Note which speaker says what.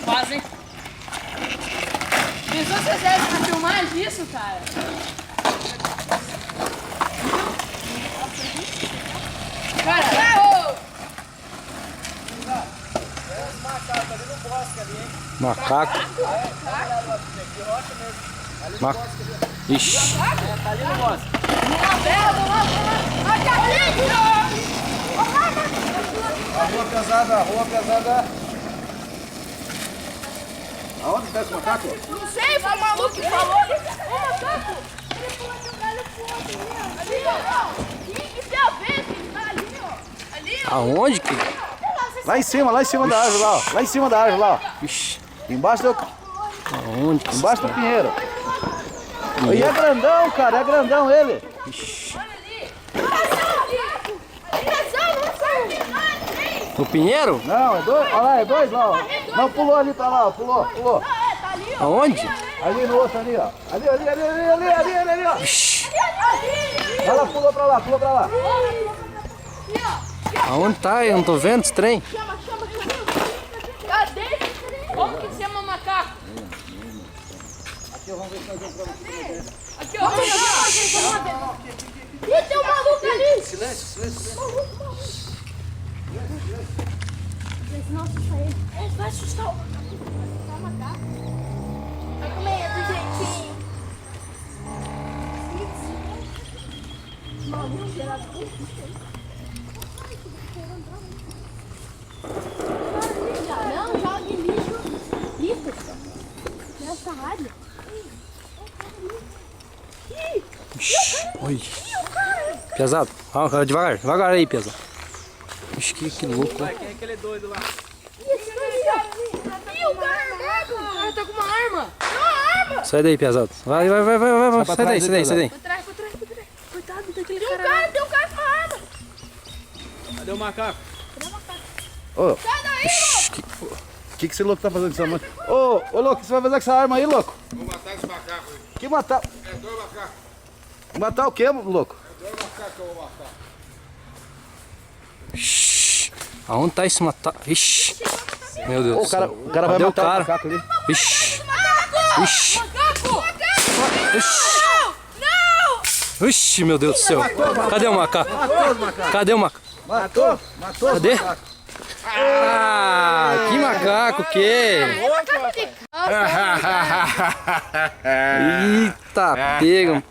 Speaker 1: fazem. Pensou se vocês fizessem uma filmagem disso, cara? Cara,
Speaker 2: Macaco ali no bosque ali, hein?
Speaker 3: Macaco. Ixi.
Speaker 2: Tá ali no bosque. Rua pesada, rua pesada. Aonde tá esse macaco?
Speaker 1: não sei, foi o maluco que falou. Ô, macaco! Ele falou que o galho ali, ó. Isso é a vez que ele tá ali, ó. Ali, ó.
Speaker 3: Aonde que?
Speaker 2: Lá em cima da árvore lá, ó. Lá em cima da árvore lá, ó.
Speaker 3: Ixi.
Speaker 2: Embaixo do,
Speaker 3: Aonde que?
Speaker 2: embaixo do pinheiro. E é grandão, cara, é grandão ele.
Speaker 3: No Pinheiro?
Speaker 2: Não, é dois, olha lá, é dois lá, ó. Não, pulou ali pra lá, ó, pulou.
Speaker 3: Aonde?
Speaker 2: Ali no outro ali, ó. Ali, ó.
Speaker 3: Ixi.
Speaker 2: Olha lá, pulou pra lá.
Speaker 3: Aonde tá? Eu não tô vendo esse trem.
Speaker 1: Cadê? Como que chama macaco?
Speaker 2: Aqui, vamos ver se nós vamos pra você.
Speaker 1: Aqui, ó. Ih, tem um maluco ali.
Speaker 2: Silêncio.
Speaker 1: Nossa, isso aí. Ele vai assustar o macaco. Tá com medo, gente. Maluco, gerado. Não, jogue lixo. Lixo. Nessa rádio.
Speaker 3: Ixi. Oi. Pesado. Ah, devagar aí, pesado. Ixi, que louco.
Speaker 2: Quem é aquele doido lá?
Speaker 1: Ih, o cara armado. O cara tá com uma arma.
Speaker 3: Sai daí, pesado. Vai. Sai daí.
Speaker 1: Por trás. Coitado daquele cara. Tem um cara com uma arma.
Speaker 2: Cadê o macaco? Ô,
Speaker 1: Sai daí, louco.
Speaker 2: o que esse louco tá fazendo com essa mãe? Ô, louco, o que você vai fazer com essa arma aí, louco?
Speaker 4: Vou matar esse macaco aí.
Speaker 2: Que matar?
Speaker 4: É 2 macacos.
Speaker 2: Matar o quê, louco?
Speaker 4: É 2 macacos que eu vou matar.
Speaker 3: Ixi. Aonde tá esse macaco? Ixi. Meu Deus
Speaker 2: Ô,
Speaker 3: do céu.
Speaker 2: o cara vai
Speaker 3: Cadê o
Speaker 2: matar
Speaker 3: cara?
Speaker 2: o macaco ali.
Speaker 3: Ixi. Ixi.
Speaker 1: Macaco!
Speaker 3: Ixi.
Speaker 1: Não!
Speaker 3: Ixi, meu Deus do céu. Cadê o macaco?
Speaker 2: Matou os macacos.
Speaker 3: Cadê o macaco?
Speaker 2: Matou
Speaker 3: Cadê?
Speaker 2: os macacos.
Speaker 3: Ah, que macaco que? Eita, pega.